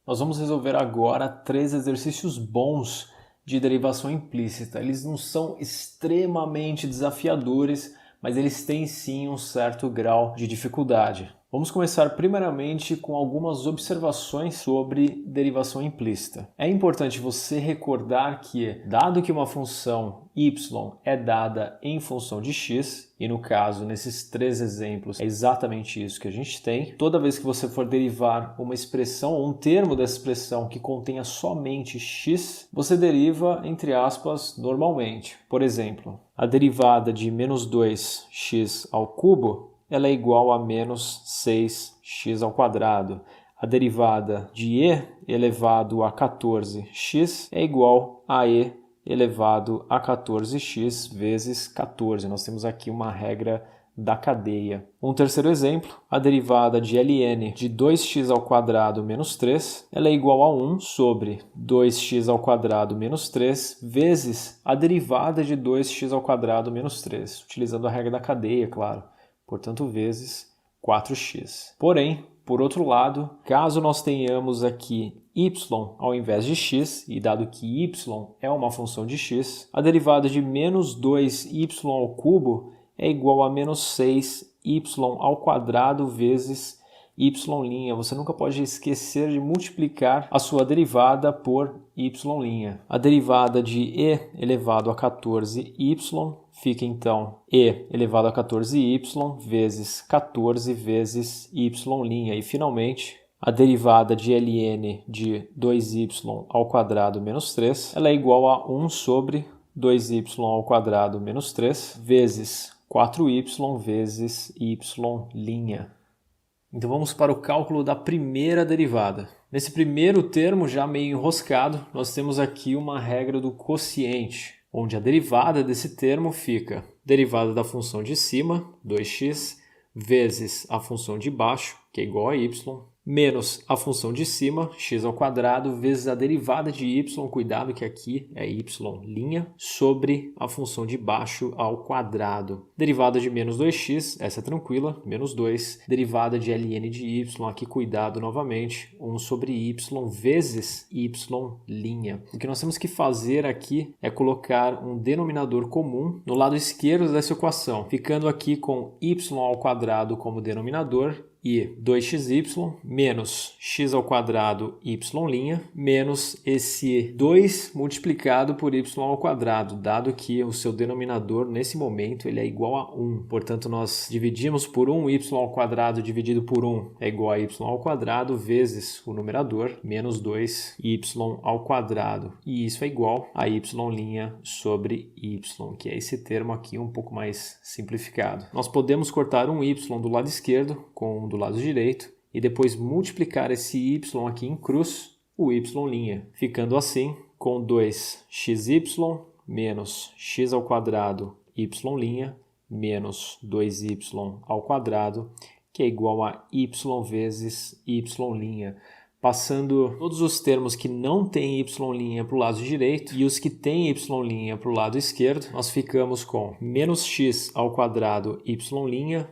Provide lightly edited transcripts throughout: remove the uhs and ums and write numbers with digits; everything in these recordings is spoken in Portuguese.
Nós vamos resolver agora 3 exercícios bons de derivação implícita. Eles não são extremamente desafiadores, mas eles têm sim um certo grau de dificuldade. Vamos começar primeiramente com algumas observações sobre derivação implícita. É importante você recordar que, dado que uma função y é dada em função de x, e no caso, nesses 3 exemplos, é exatamente isso que a gente tem, toda vez que você for derivar uma expressão ou um termo dessa expressão que contenha somente x, você deriva, entre aspas, normalmente. Por exemplo, a derivada de menos 2x ao cubo ela é igual a menos 6x ao quadrado. A derivada de e elevado a 14x é igual a e elevado a 14x vezes 14. Nós temos aqui uma regra da cadeia. Um terceiro exemplo, a derivada de ln de 2x ao quadrado menos 3, ela é igual a 1 sobre 2x ao quadrado menos 3 vezes a derivada de 2x ao quadrado menos 3, utilizando a regra da cadeia, claro. Portanto, vezes 4x. Porém, por outro lado, caso nós tenhamos aqui y ao invés de x, e dado que y é uma função de x, a derivada de menos 2y ao cubo é igual a menos 6y ao quadrado vezes y'. Você nunca pode esquecer de multiplicar a sua derivada por y'. A derivada de e elevado a 14y fica então e elevado a 14y vezes 14 vezes y'. E finalmente, a derivada de ln de 2y ao quadrado menos 3 ela é igual a 1 sobre 2y ao quadrado menos 3 vezes 4y vezes y'. Então vamos para o cálculo da primeira derivada. Nesse primeiro termo, já meio enroscado, nós temos aqui uma regra do quociente, onde a derivada desse termo fica derivada da função de cima, 2x, vezes a função de baixo, que é igual a y, menos a função de cima, x ao quadrado, vezes a derivada de y, cuidado que aqui é y', sobre a função de baixo ao quadrado. Derivada de menos 2x, essa é tranquila, menos 2. Derivada de ln de y, aqui cuidado novamente, 1 sobre y vezes y'. O que nós temos que fazer aqui é colocar um denominador comum no lado esquerdo dessa equação, ficando aqui com y ao quadrado como denominador, e 2xy menos x ao quadrado y', menos esse 2 multiplicado por y ao quadrado, dado que o seu denominador nesse momento ele é igual a 1. Portanto, nós dividimos por 1, y ao quadrado dividido por 1 é igual a y ao quadrado, vezes o numerador, menos 2y ao quadrado. E isso é igual a y' sobre y, que é esse termo aqui um pouco mais simplificado. Nós podemos cortar um y do lado esquerdo com um do lado direito e depois multiplicar esse y aqui em cruz, o y', ficando assim com 2xy menos x ao quadrado y' menos 2y ao quadrado, que é igual a y vezes y'. Passando todos os termos que não têm y' para o lado direito e os que têm y' para o lado esquerdo, nós ficamos com menos x ao quadrado y'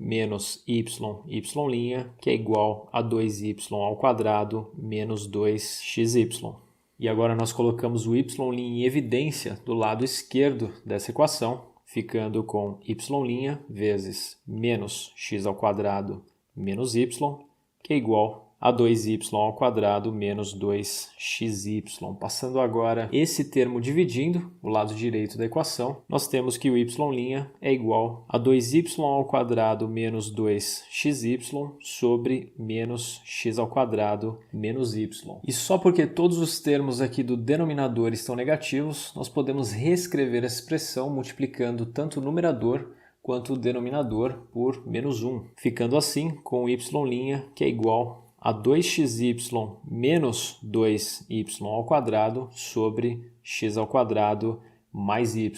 menos y', que é igual a 2y ao quadrado menos 2xy. E agora nós colocamos o y' em evidência do lado esquerdo dessa equação, ficando com y' vezes menos x ao quadrado menos y, que é igual a 2y ao quadrado menos 2xy. Passando agora esse termo dividindo o lado direito da equação, nós temos que o y' é igual a 2y ao quadrado menos 2xy sobre menos x ao quadrado menos y. E só porque todos os termos aqui do denominador estão negativos, nós podemos reescrever essa expressão multiplicando tanto o numerador quanto o denominador por menos 1, ficando assim com o y', que é igual a 2xy menos 2y ao quadrado sobre x ao quadrado mais y.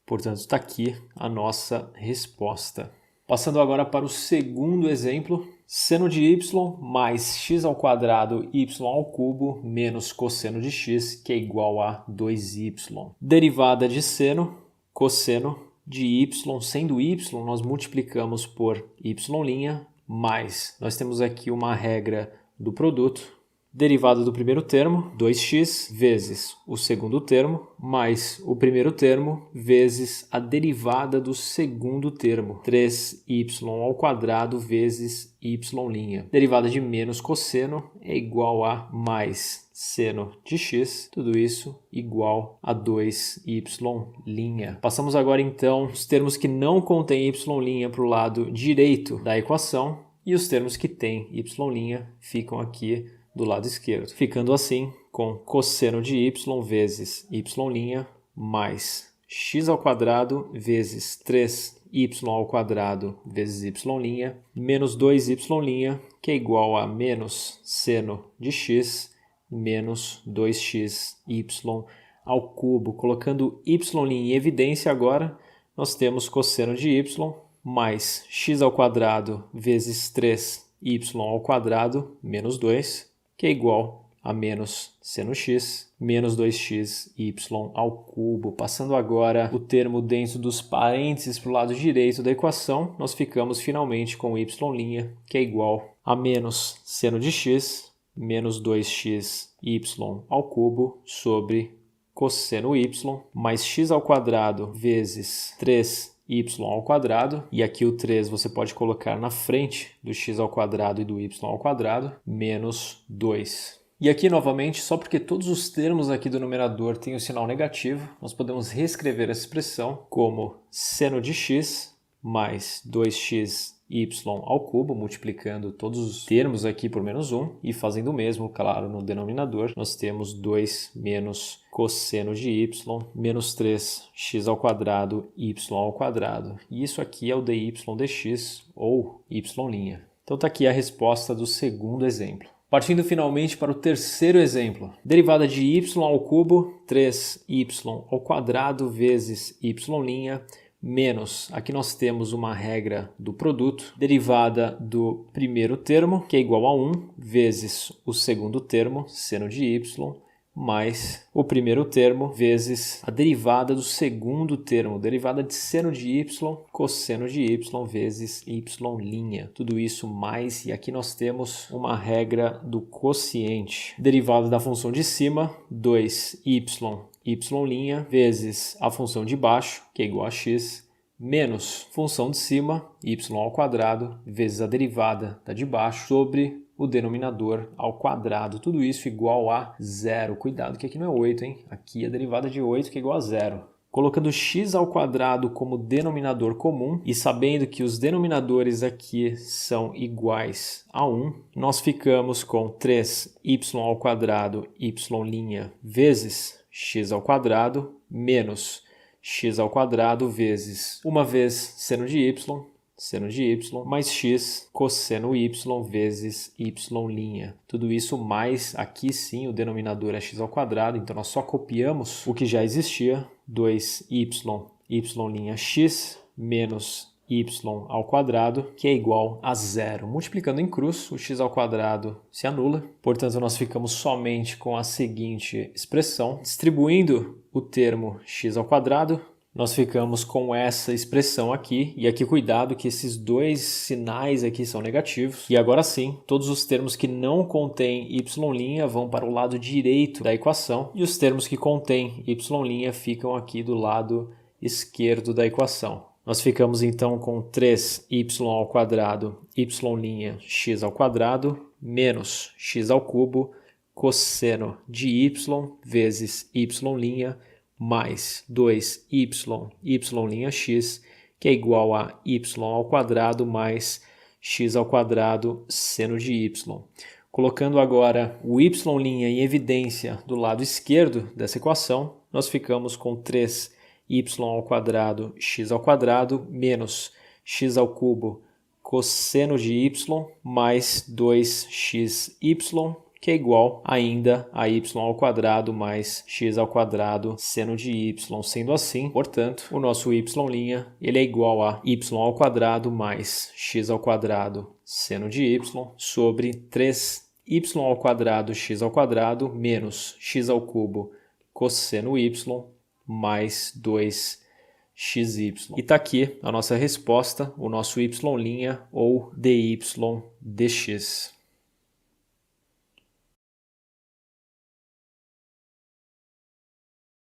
Portanto, está aqui a nossa resposta. Passando agora para o segundo exemplo, seno de y mais x ao quadrado y ao cubo menos cosseno de x, que é igual a 2y. Derivada de seno, cosseno de y, sendo y, nós multiplicamos por y', mais nós temos aqui uma regra do produto, derivada do primeiro termo, 2x, vezes o segundo termo, mais o primeiro termo, vezes a derivada do segundo termo, 3y² vezes y'. Derivada de menos cosseno é igual a mais seno de x, tudo isso igual a 2y'. Passamos agora então os termos que não contêm y' para o lado direito da equação e os termos que têm y' ficam aqui do lado esquerdo. Ficando assim com cosseno de y vezes y' mais x² vezes 3y² vezes y', menos 2y', que é igual a menos seno de x, menos 2xy ao cubo. Colocando y' em evidência agora, nós temos cosseno de y mais x² vezes 3y² menos 2, que é igual a menos seno x, menos 2xy ao cubo. Passando agora o termo dentro dos parênteses para o lado direito da equação, nós ficamos finalmente com y', que é igual a menos seno de x, menos 2xy ao cubo, sobre cosseno y, mais x² vezes 3y², e aqui o 3 você pode colocar na frente do x² e do y², menos 2. E aqui novamente, só porque todos os termos aqui do numerador têm o sinal negativo, nós podemos reescrever essa expressão como seno de x mais 2xy ao cubo, multiplicando todos os termos aqui por menos 1 e fazendo o mesmo, claro, no denominador. Nós temos 2 menos cosseno de y menos 3x² y². E isso aqui é o dy dx ou y'. Então está aqui a resposta do segundo exemplo. Partindo finalmente para o terceiro exemplo. Derivada de y ao cubo, 3y² vezes y', menos, aqui nós temos uma regra do produto, derivada do primeiro termo, que é igual a 1, vezes o segundo termo, seno de y, mais o primeiro termo vezes a derivada do segundo termo, derivada de seno de y, cosseno de y vezes y'. Tudo isso mais, e aqui nós temos uma regra do quociente. Derivada da função de cima, 2y y' vezes a função de baixo, que é igual a x, menos função de cima, y² vezes a derivada da de baixo, sobre o denominador ao quadrado. Tudo isso igual a 0. Cuidado que aqui não é 8, hein? Aqui é a derivada de 8, que é igual a 0. Colocando x² como denominador comum e sabendo que os denominadores aqui são iguais a 1, nós ficamos com 3y² y' vezes x² menos x² vezes uma vez seno de y, mais x cosseno y vezes y'. Tudo isso mais, aqui sim o denominador é x², então nós só copiamos o que já existia, 2y'(x) menos y², que é igual a 0. Multiplicando em cruz, o x² se anula, portanto nós ficamos somente com a seguinte expressão. Distribuindo o termo x², nós ficamos com essa expressão aqui, e aqui cuidado que esses dois sinais aqui são negativos. E agora sim, todos os termos que não contêm y' vão para o lado direito da equação, e os termos que contêm y' ficam aqui do lado esquerdo da equação. Nós ficamos então com 3y² y'(x² menos x³ cosseno de y vezes y' mais 2y'(x), que é igual a y² mais x² seno de y. Colocando agora o y' em evidência do lado esquerdo dessa equação, nós ficamos com 3y² x² menos x³ cosseno de y mais 2xy, que é igual ainda a y² mais x² seno de y. Sendo assim, portanto, o nosso y' ele é igual a y² mais x² seno de y sobre 3y² x² menos x³ cosseno y mais 2xy. E está aqui a nossa resposta, o nosso y' ou dy dx.